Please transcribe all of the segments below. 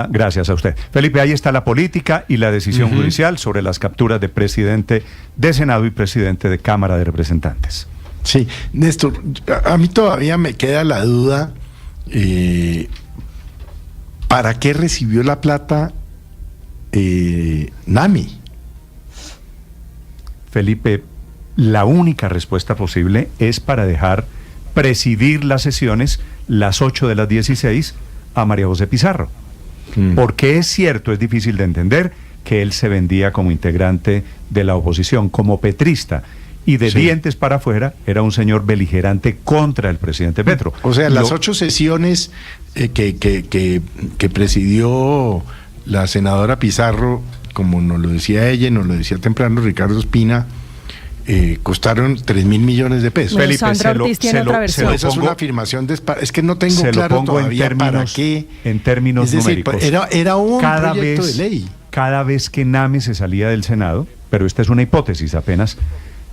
Gracias a usted. Felipe, ahí está la política y la decisión judicial sobre las capturas de presidente de Senado y presidente de Cámara de Representantes. Sí, Néstor, a mí todavía me queda la duda, ¿para qué recibió la plata Nami? Felipe, la única respuesta posible es para dejar presidir las sesiones las 8 de las 16 a María José Pizarro. Porque es cierto, es difícil de entender que él se vendía como integrante de la oposición, como petrista, y de dientes para afuera era un señor beligerante contra el presidente Petro. O sea, las 8 sesiones que presidió la senadora Pizarro, como nos lo decía ella y nos lo decía temprano Ricardo Espina, costaron 3.000 millones de pesos. Bueno, Felipe, Sandra Ortiz tiene otra versión. Esa es una afirmación es que no tengo claro todavía para qué. En términos es decir, numéricos. Era un proyecto de ley. Cada vez que Name se salía del Senado, pero esta es una hipótesis apenas,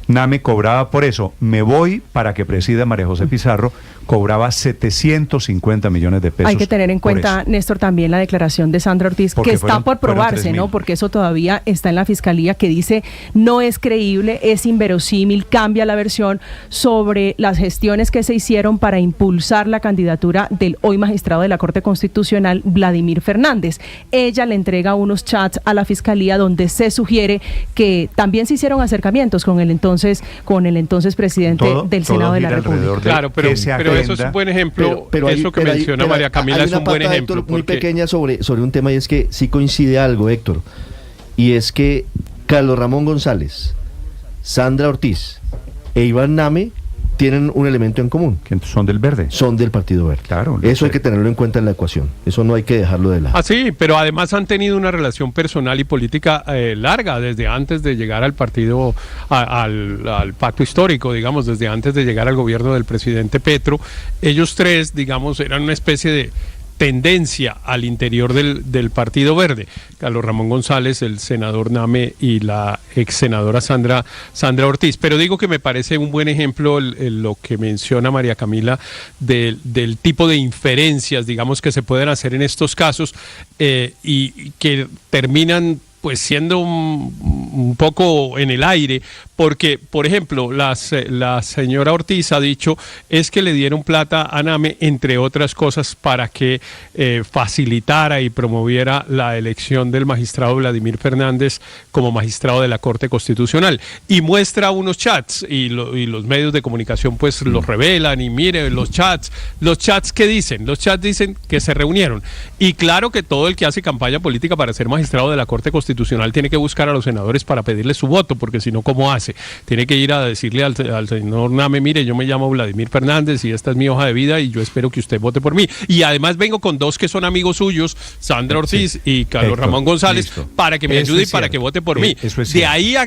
Name cobraba por eso. Me voy para que presida María José Pizarro, cobraba 750 millones de pesos. Hay que tener en cuenta, Néstor, también la declaración de Sandra Ortiz, que está por probarse, ¿no? Porque eso todavía está en la Fiscalía, que dice no es creíble, es inverosímil, cambia la versión sobre las gestiones que se hicieron para impulsar la candidatura del hoy magistrado de la Corte Constitucional, Vladimir Fernández. Ella le entrega unos chats a la Fiscalía donde se sugiere que también se hicieron acercamientos con el entonces presidente del Senado de la República. Claro, pero eso es un buen ejemplo. Pero eso que menciona María Camila es un buen ejemplo. Muy pequeña sobre un tema, y es que sí coincide algo, Héctor, y es que Carlos Ramón González, Sandra Ortiz e Iván Name tienen un elemento en común. Que son del Verde. Son del Partido Verde. Claro. Eso hay que tenerlo en cuenta en la ecuación. Eso no hay que dejarlo de lado. Ah, sí, pero además han tenido una relación personal y política larga desde antes de llegar al partido, al pacto histórico, digamos, desde antes de llegar al gobierno del presidente Petro. Ellos tres, digamos, eran una especie de tendencia al interior del Partido Verde. Carlos Ramón González, el senador Name y la ex senadora Sandra Ortiz. Pero digo que me parece un buen ejemplo lo que menciona María Camila del tipo de inferencias, digamos, que se pueden hacer en estos casos y que terminan pues siendo un poco en el aire, porque, por ejemplo, la señora Ortiz ha dicho es que le dieron plata a Name, entre otras cosas, para que facilitara y promoviera la elección del magistrado Vladimir Fernández como magistrado de la Corte Constitucional. Y muestra unos chats, y los medios de comunicación pues los revelan, y mire, los chats ¿qué dicen? Los chats dicen que se reunieron. Y claro que todo el que hace campaña política para ser magistrado de la Corte Constitucional tiene que buscar a los senadores para pedirles su voto, porque si no, ¿cómo hace? Tiene que ir a decirle al señor Name, mire, yo me llamo Vladimir Fernández y esta es mi hoja de vida y yo espero que usted vote por mí. Y además vengo con dos que son amigos suyos, Sandra Ortiz y Carlos Ramón González, para que me ayude y para que vote por mí. De ahí a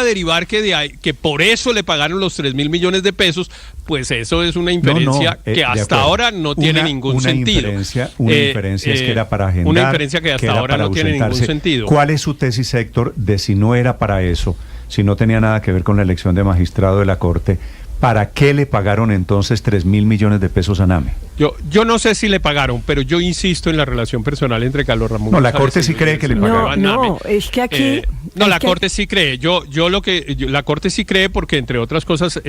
derivar que por eso le pagaron los 3.000 millones de pesos, pues eso es una inferencia que hasta ahora no tiene ningún sentido. Una inferencia es que era para agendar. Una inferencia que hasta ahora no tiene ningún sentido. ¿Cuál es su tesis, Héctor, de si no era para eso, si no tenía nada que ver con la elección de magistrado de la Corte, ¿para qué le pagaron entonces 3.000 millones de pesos a Name? Yo no sé si le pagaron, pero yo insisto en la relación personal entre Carlos Ramón González. La Corte sí cree que le pagaron. No, es que aquí... la Corte sí cree. La Corte sí cree porque, entre otras cosas,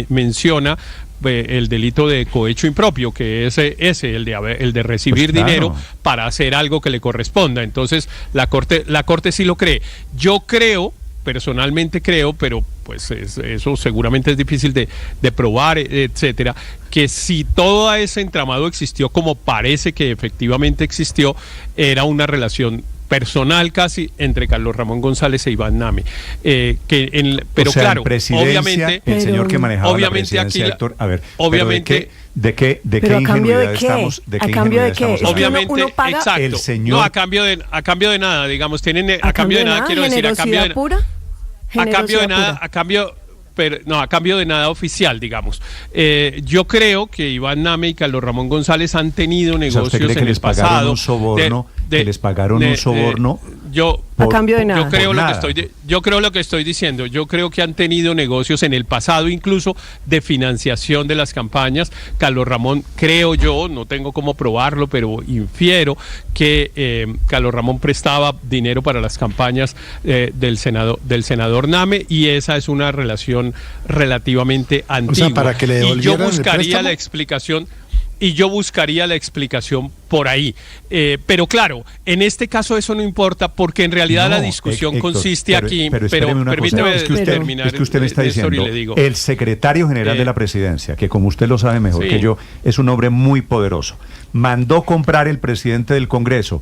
menciona el delito de cohecho impropio, que es el de recibir dinero para hacer algo que le corresponda. Entonces, la Corte sí lo cree. Yo creo, personalmente creo, pero pues eso seguramente es difícil de probar, etcétera, que si todo ese entramado existió como parece que efectivamente existió, era una relación personal casi entre Carlos Ramón González e Iván Name. Pero claro, obviamente el señor que manejaba la presidencia, aquí, Héctor, a ver, obviamente, ¿de qué ingenuidad estamos? ¿De qué ingenuidad estamos? Obviamente, uno paga, exacto. El señor, no, a cambio de nada, digamos, tienen a cambio de nada, quiero decir, a cambio de pura. A cambio de nada, a cambio de nada oficial, digamos. Yo creo que Iván Name y Carlos Ramón González han tenido negocios ¿usted cree que en les el pasado. Que les pagaron un soborno a cambio de nada. Yo creo lo que estoy diciendo. Yo creo que han tenido negocios en el pasado, incluso de financiación de las campañas. Carlos Ramón, creo yo, no tengo cómo probarlo, pero infiero que Carlos Ramón prestaba dinero para las campañas del senador Name, y esa es una relación relativamente antigua. O sea, para que le devolvieran y yo buscaría el préstamo. la explicación por ahí. Pero claro, en este caso eso no importa, porque en realidad la discusión Héctor, consiste aquí. Pero permíteme terminar. Es que usted me está diciendo, y le digo, el secretario general de la presidencia, que como usted lo sabe mejor que yo, es un hombre muy poderoso, mandó comprar el presidente del Congreso,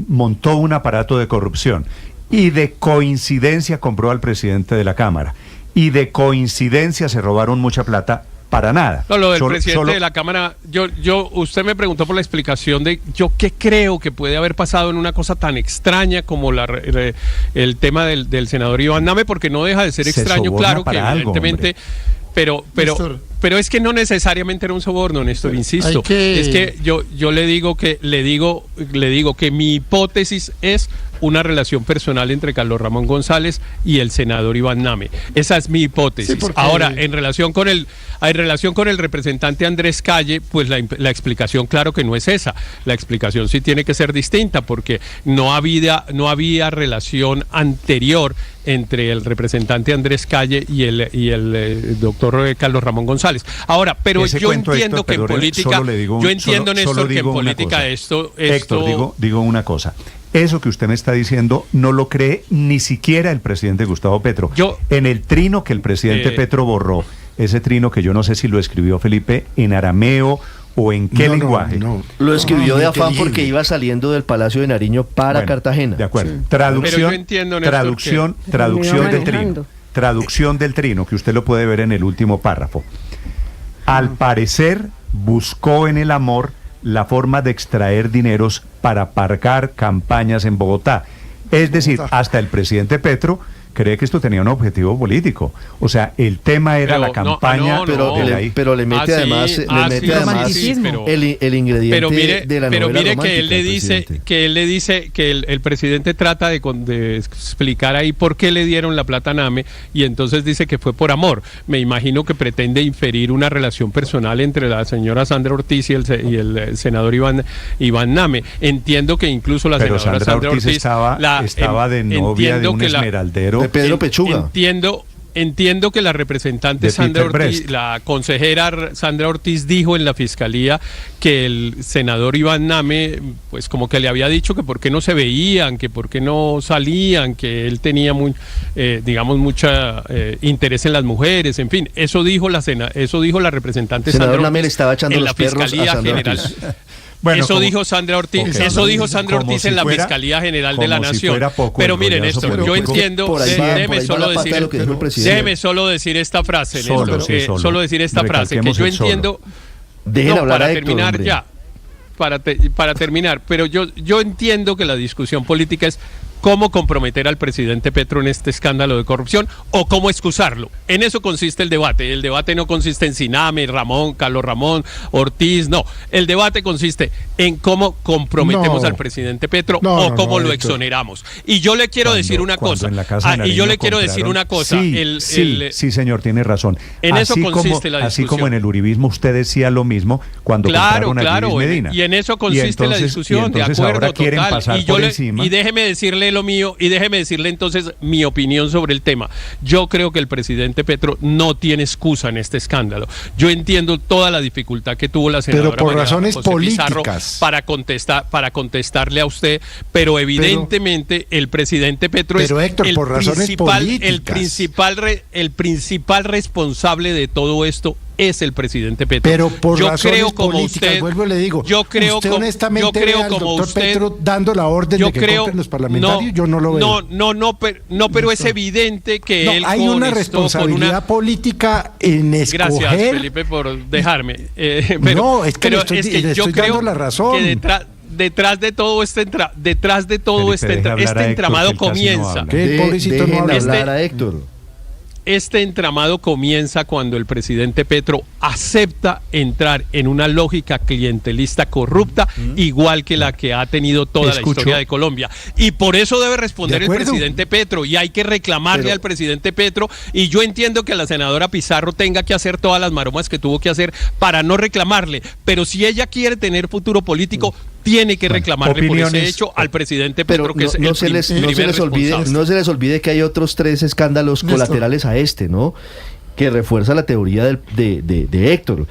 montó un aparato de corrupción, y de coincidencia compró al presidente de la Cámara, y de coincidencia se robaron mucha plata. Para nada. No, lo del presidente de la Cámara, usted me preguntó por la explicación de yo qué creo que puede haber pasado en una cosa tan extraña como el tema del senador Iván Name, porque no deja de ser extraño, claro que evidentemente, pero es que no necesariamente era un soborno, Néstor, insisto. Es que yo le digo que mi hipótesis es una relación personal entre Carlos Ramón González y el senador Iván Name. Esa es mi hipótesis. Sí, ahora, en relación con el representante Andrés Calle, pues la explicación, claro que no es esa. La explicación sí tiene que ser distinta, porque no había relación anterior entre el representante Andrés Calle y el doctor Carlos Ramón González. Ahora, pero yo entiendo que en política, Néstor, que en política esto... Héctor, digo una cosa. Eso que usted me está diciendo no lo cree ni siquiera el presidente Gustavo Petro. En el trino que el presidente Petro borró, ese trino que yo no sé si lo escribió Felipe en arameo o en qué lenguaje. No. Lo escribió de afán porque iba saliendo del Palacio de Nariño para Cartagena. De acuerdo. Sí. Traducción del trino. Traducción del trino, que usted lo puede ver en el último párrafo. Al parecer, buscó en el amor la forma de extraer dineros para aparcar campañas en Bogotá. Es decir, hasta el presidente Petro cree que esto tenía un objetivo político. O sea, el tema era la campaña, pero le mete además el ingrediente de la novela romántica. Pero mire que él le dice que el presidente trata de explicar ahí por qué le dieron la plata a Name, y entonces dice que fue por amor. Me imagino que pretende inferir una relación personal entre la señora Sandra Ortiz y el senador Iván Name. Entiendo que incluso la senadora Sandra Ortiz estaba de novia de un esmeraldero de Pedro Pechuga. Entiendo que la representante Sandra Ortiz, la consejera Sandra Ortiz, dijo en la fiscalía que el senador Iván Name, pues como que le había dicho que por qué no se veían, que por qué no salían, que él tenía mucha interés en las mujeres, en fin, eso dijo la representante Sandra Ortiz le estaba echando en los la fiscalía general. Bueno, eso dijo Sandra Ortiz, en la Fiscalía General de la Nación. Pero miren, Néstor, yo entiendo, déjeme solo decir esta frase, Néstor, solo decir esta frase, que yo entiendo, para terminar ya, para terminar, pero yo entiendo que la discusión política es cómo comprometer al presidente Petro en este escándalo de corrupción o cómo excusarlo. En eso consiste el debate. El debate no consiste en si Name, Carlos Ramón, Ortiz, no. El debate consiste en cómo comprometemos al presidente Petro o cómo lo exoneramos. Y yo le quiero decir una cosa. Sí, señor, tiene razón. En eso consiste la discusión. Así como en el uribismo usted decía lo mismo cuando compraron a Luis Medina. Y en eso consiste la discusión, de acuerdo, total. Y déjeme decirle lo mío, y déjeme decirle entonces mi opinión sobre el tema. Yo creo que el presidente Petro no tiene excusa en este escándalo. Yo entiendo toda la dificultad que tuvo la senadora pero por razones José Pizarro políticas para contestarle a usted, evidentemente el presidente Petro es Héctor, por razones políticas. el principal responsable de todo esto. Es el presidente Petro. Pero por razones políticas, vuelvo y le digo, usted honestamente ve al doctor Petro dando la orden de que compren los parlamentarios, yo no lo veo. Pero es evidente que él hay una responsabilidad política en escoger. Gracias, Felipe, por dejarme. Le estoy dando la razón. Que detrás de todo este entramado comienza. Dejen hablar a Héctor. este entramado comienza cuando el presidente Petro acepta entrar en una lógica clientelista corrupta, igual que la que ha tenido toda la historia de Colombia. Y por eso debe responder el presidente Petro, y hay que reclamarle al presidente Petro, y yo entiendo que la senadora Pizarro tenga que hacer todas las maromas que tuvo que hacer para no reclamarle, pero si ella quiere tener futuro político, tiene que reclamarle por ese hecho al presidente Petro, que es el primer responsable. No se les olvide que hay otros 3 escándalos colaterales a este, ¿no? Que refuerza la teoría de Héctor.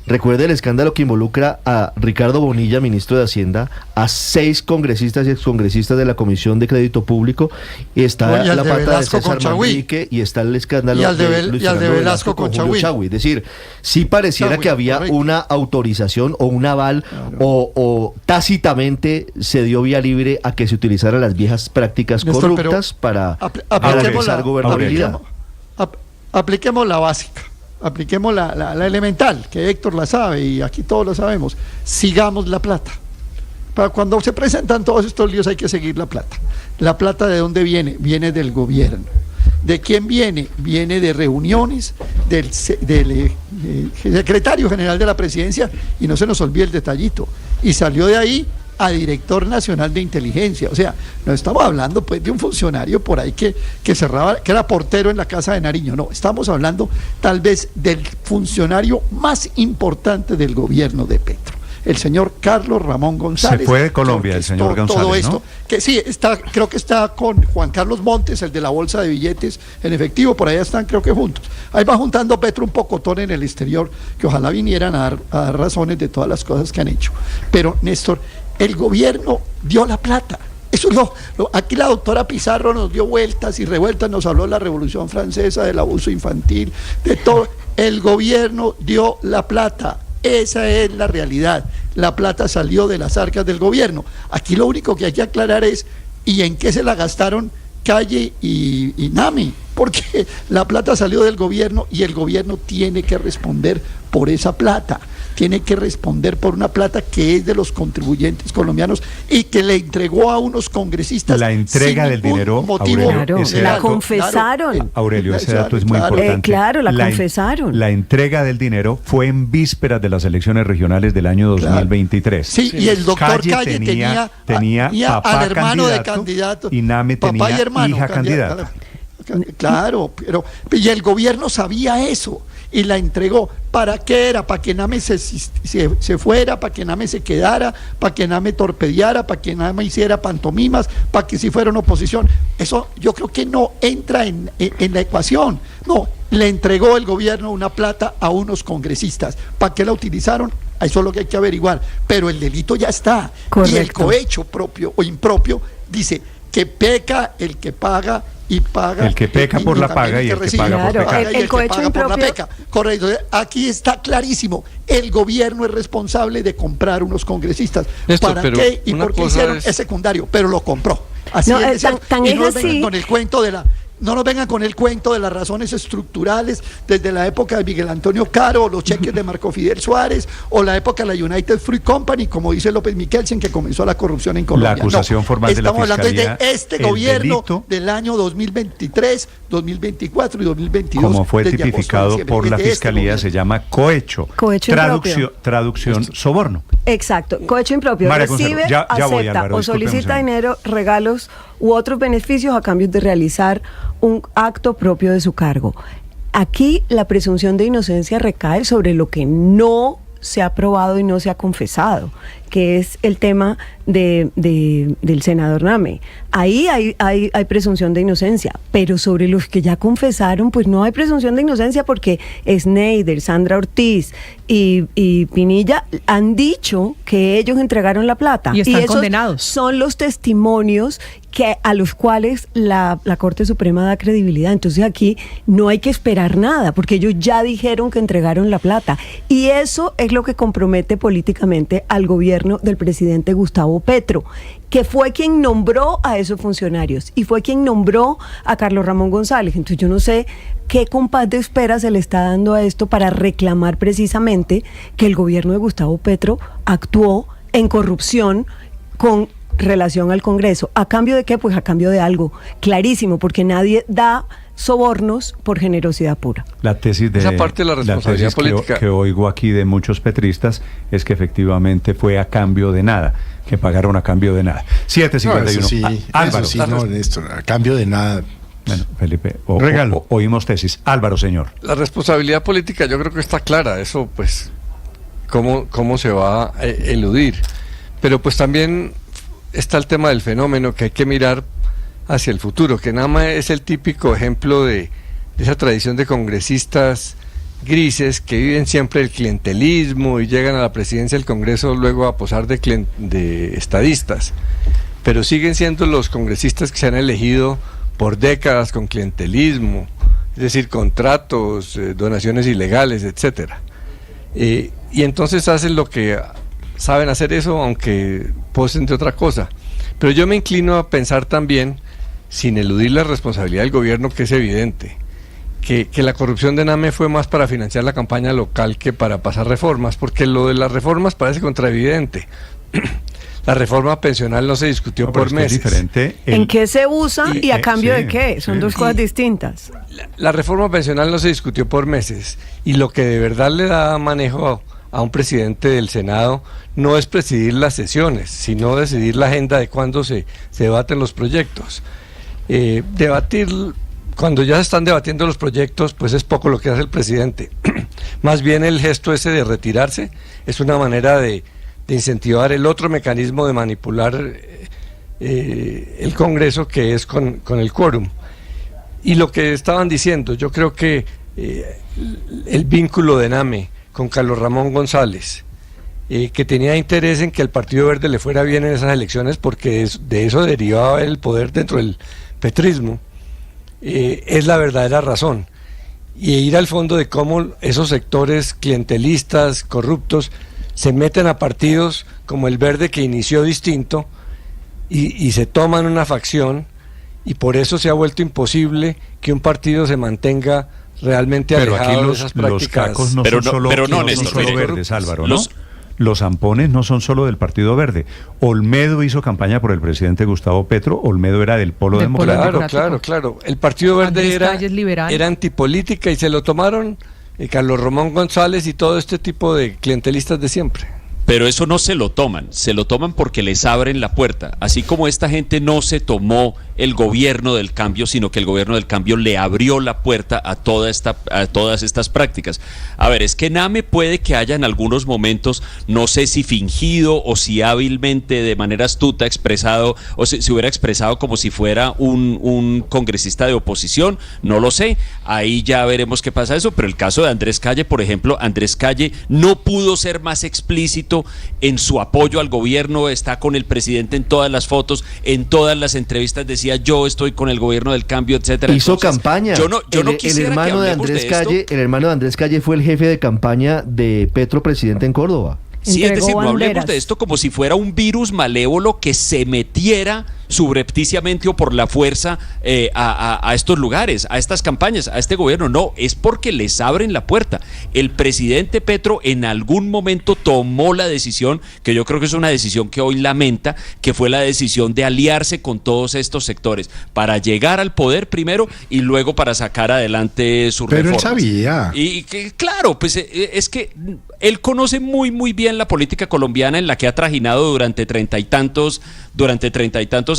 Recuerde el escándalo que involucra a Ricardo Bonilla, ministro de Hacienda, a 6 congresistas y excongresistas de la Comisión de Crédito Público, y está la pata de César Manrique, y está el escándalo de Luis Fernando Velasco con Julio Chagüí. Es decir, sí pareciera que había una autorización o un aval, o tácitamente se dio vía libre a que se utilizaran las viejas prácticas corruptas para garantizar gobernabilidad. Apliquemos la básica. Apliquemos la elemental, que Héctor la sabe y aquí todos la sabemos. Sigamos la plata. Para cuando se presentan todos estos líos hay que seguir la plata. ¿La plata de dónde viene? Viene del gobierno. ¿De quién viene? Viene de reuniones del secretario general de la presidencia, y no se nos olvide el detallito, y salió de ahí a director nacional de inteligencia. O sea, no estamos hablando pues de un funcionario por ahí que cerraba, que era portero en la casa de Nariño. No, estamos hablando tal vez del funcionario más importante del gobierno de Petro, el señor Carlos Ramón González. Se fue de Colombia el señor González, todo esto, ¿no? Que sí, creo que está con Juan Carlos Montes, el de la bolsa de billetes en efectivo, por allá están creo que juntos. Ahí va juntando Petro un pocotón en el exterior, que ojalá vinieran a dar razones de todas las cosas que han hecho. Pero, Néstor, el gobierno dio la plata. Eso aquí la doctora Pizarro nos dio vueltas y revueltas, nos habló de la Revolución Francesa, del abuso infantil, de todo. El gobierno dio la plata. Esa es la realidad. La plata salió de las arcas del gobierno. Aquí lo único que hay que aclarar es ¿y en qué se la gastaron Calle y Nami? Porque la plata salió del gobierno y el gobierno tiene que responder por esa plata. Tiene que responder por una plata que es de los contribuyentes colombianos y que le entregó a unos congresistas. La entrega del dinero, Aurelio, la confesaron. Aurelio, ese dato es muy importante. Claro, la confesaron. La entrega del dinero fue en vísperas de las elecciones regionales del año 2023. Sí, y el doctor Calle tenía papá al hermano candidato, de candidato, y Name tenía papá y hermano, hija candidata. Claro, pero y el gobierno sabía eso y la entregó. ¿Para qué era? Para que Name se fuera, para que Name se quedara, para que Name torpedeara, para que Name hiciera pantomimas, para que si fuera una oposición. Eso yo creo que no entra en la ecuación. No, le entregó el gobierno una plata a unos congresistas. ¿Para qué la utilizaron? Eso es lo que hay que averiguar. Pero el delito ya está. Correcto. Y el cohecho propio o impropio dice que peca el que paga y paga. El que peca por la paga y el que paga por pecar. El cohecho impropio. Por la peca. Correcto. Aquí está clarísimo. El gobierno es responsable de comprar unos congresistas. ¿Para qué y por qué hicieron? Es secundario, pero lo compró. Así es. Tan y no es así. con el cuento de no nos vengan con el cuento de las razones estructurales desde la época de Miguel Antonio Caro, o los cheques de Marco Fidel Suárez, o la época de la United Fruit Company, como dice López Michelsen, que comenzó la corrupción en Colombia. La acusación formal de la Fiscalía. Estamos hablando de este gobierno del año 2023, 2024 y 2022. Como fue tipificado por la Fiscalía, se llama cohecho. Cohecho impropio. Traducción, soborno. Exacto, cohecho impropio. María Recibe, ya voy, acepta Álvaro, o solicita dinero, regalos u otros beneficios a cambio de realizar un acto propio de su cargo. Aquí la presunción de inocencia recae sobre lo que no se ha probado y no se ha confesado, que es el tema del senador Name. Ahí hay presunción de inocencia, pero sobre los que ya confesaron, pues no hay presunción de inocencia, porque Schneider, Sandra Ortiz y Pinilla han dicho que ellos entregaron la plata. Y están esos condenados. Son los testimonios a los cuales la Corte Suprema da credibilidad. Entonces aquí no hay que esperar nada, porque ellos ya dijeron que entregaron la plata. Y eso es lo que compromete políticamente al gobierno del presidente Gustavo Petro, que fue quien nombró a esos funcionarios y fue quien nombró a Carlos Ramón González. Entonces yo no sé qué compás de espera se le está dando a esto para reclamar precisamente que el gobierno de Gustavo Petro actuó en corrupción con relación al Congreso. ¿A cambio de qué? Pues a cambio de algo clarísimo, porque nadie da sobornos por generosidad pura. La tesis de esa parte de la responsabilidad política que oigo aquí de muchos petristas es que efectivamente fue a cambio de nada, que pagaron a cambio de nada. 751. Álvaro. Eso sí, no, Néstor, a cambio de nada. Bueno, Felipe, oímos tesis. Álvaro, señor. La responsabilidad política yo creo que está clara, eso pues, cómo se va a eludir. Pero pues también está el tema del fenómeno que hay que mirar hacia el futuro, que Nama es el típico ejemplo de esa tradición de congresistas grises que viven siempre el clientelismo y llegan a la presidencia del Congreso luego a posar de estadistas, pero siguen siendo los congresistas que se han elegido por décadas con clientelismo, es decir, contratos, donaciones ilegales, etcétera. Y entonces hacen lo que saben hacer eso, aunque posen de otra cosa. Pero yo me inclino a pensar también, sin eludir la responsabilidad del gobierno, que es evidente, que la corrupción de NAME fue más para financiar la campaña local que para pasar reformas, porque lo de las reformas parece contraevidente. La reforma pensional no se discutió por meses. Es diferente. ¿En qué se usa y a cambio de qué? Son dos cosas distintas. La reforma pensional no se discutió por meses, y lo que de verdad le da manejo a un presidente del Senado no es presidir las sesiones, sino decidir la agenda de cuándo se debaten los proyectos. Debatir, cuando ya se están debatiendo los proyectos, pues es poco lo que hace el presidente. Más bien el gesto ese de retirarse es una manera de incentivar el otro mecanismo de manipular el Congreso, que es con el quórum. Y lo que estaban diciendo, yo creo que el vínculo de NAME con Carlos Ramón González, que tenía interés en que el Partido Verde le fuera bien en esas elecciones, porque de eso derivaba el poder dentro del petrismo, es la verdadera razón. Y ir al fondo de cómo esos sectores clientelistas, corruptos, se meten a partidos como el Verde, que inició distinto, y se toman una facción, y por eso se ha vuelto imposible que un partido se mantenga realmente alejado de esas prácticas. Los cacos no son solo verdes, Álvaro, ¿no? Los zampones no son solo del Partido Verde. Olmedo hizo campaña por el presidente Gustavo Petro. Olmedo era del Polo Democrático. Claro. El Partido Verde era antipolítica, y se lo tomaron Carlos Ramón González y todo este tipo de clientelistas de siempre. Pero eso no se lo toman porque les abren la puerta. Así como esta gente no se tomó el gobierno del cambio, sino que el gobierno del cambio le abrió la puerta a todas estas prácticas. A ver, es que NAME puede que haya en algunos momentos, no sé si fingido o si hábilmente, de manera astuta, expresado, o se hubiera expresado como si fuera un congresista de oposición, no lo sé. Ahí ya veremos qué pasa eso, pero el caso de Andrés Calle, por ejemplo, Andrés Calle no pudo ser más explícito en su apoyo al gobierno, está con el presidente en todas las fotos, en todas las entrevistas decía yo estoy con el gobierno del cambio, etcétera. Hizo campaña. Yo no quisiera el hermano de Andrés Calle, el hermano de Andrés Calle fue el jefe de campaña de Petro, presidente en Córdoba. Sí, es decir, no hablemos de esto como si fuera un virus malévolo que se metiera subrepticiamente o por la fuerza a estos lugares, a estas campañas, a este gobierno. No, es porque les abren la puerta. El presidente Petro en algún momento tomó la decisión, que yo creo que es una decisión que hoy lamenta, que fue la decisión de aliarse con todos estos sectores para llegar al poder primero y luego para sacar adelante sus reformas. Pero él sabía. Y que, claro, pues es que él conoce muy bien la política colombiana, en la que ha trajinado durante treinta y tantos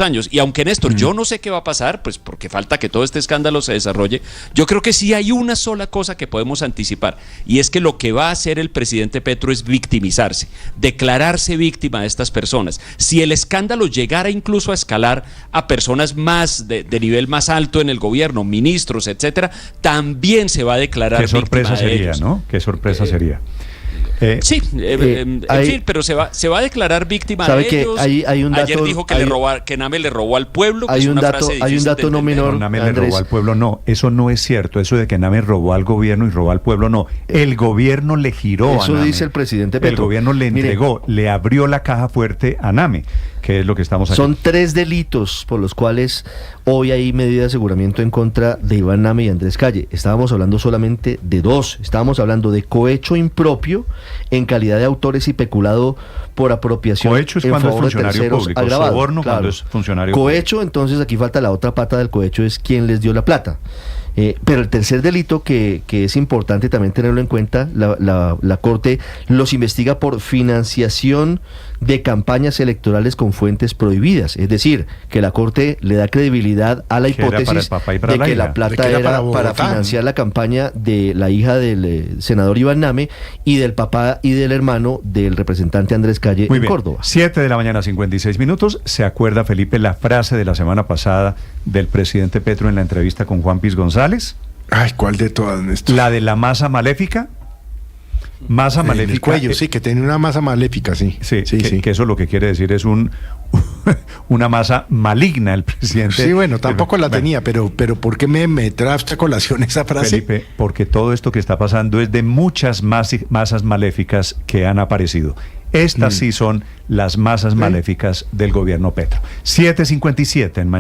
años. Y aunque, Néstor, yo no sé qué va a pasar, pues porque falta que todo este escándalo se desarrolle, yo creo que sí hay una sola cosa que podemos anticipar, y es que lo que va a hacer el presidente Petro es victimizarse, declararse víctima de estas personas. Si el escándalo llegara incluso a escalar a personas más de nivel más alto en el gobierno, ministros, etcétera, también se va a declarar víctima de ellos. Qué sorpresa sería, ¿no? Qué sorpresa sería. Sí, en fin, pero se va a declarar víctima de ellos. Hay un dato, ayer dijo que NAME le robó al pueblo, que hay es un una dato, frase hay un dato no menor. NAME le robó al pueblo, no, eso no es cierto. Eso de que NAME robó al gobierno y robó al pueblo, no. El gobierno le giró eso a NAME. Dice el presidente Petro. El gobierno le entregó, le abrió la caja fuerte a NAME, que es lo que estamos haciendo. Son 3 delitos por los cuales hoy hay medida de aseguramiento en contra de Iván NAME y Andrés Calle. Estábamos hablando solamente de 2. Estábamos hablando de cohecho impropio en calidad de autores y peculado por apropiación. Cohecho es cuando es funcionario público, soborno cuando es funcionario público. Cohecho, entonces aquí falta la otra pata del cohecho, es quién les dio la plata. Pero el tercer delito que es importante también tenerlo en cuenta, la Corte los investiga por financiación de campañas electorales con fuentes prohibidas. Es decir, que la Corte le da credibilidad a la hipótesis de que la plata era para financiar la campaña de la hija del senador Iván Name y del papá y del hermano del representante Andrés Calle en Córdoba. 7:56 a.m. ¿Se acuerda, Felipe, la frase de la semana pasada del presidente Petro en la entrevista con Juan Piz González? Ay, ¿cuál de todas, Néstor? La de la masa maléfica. Masa maléfica. En el cuello, sí, que tiene una masa maléfica, sí. Sí. Que eso lo que quiere decir es una masa maligna, el presidente. Sí, bueno, tampoco la tenía, pero ¿por qué me trae a colación esa frase? Felipe, porque todo esto que está pasando es de muchas masas maléficas que han aparecido. Estas sí son las masas maléficas del gobierno Petro. 7:57 en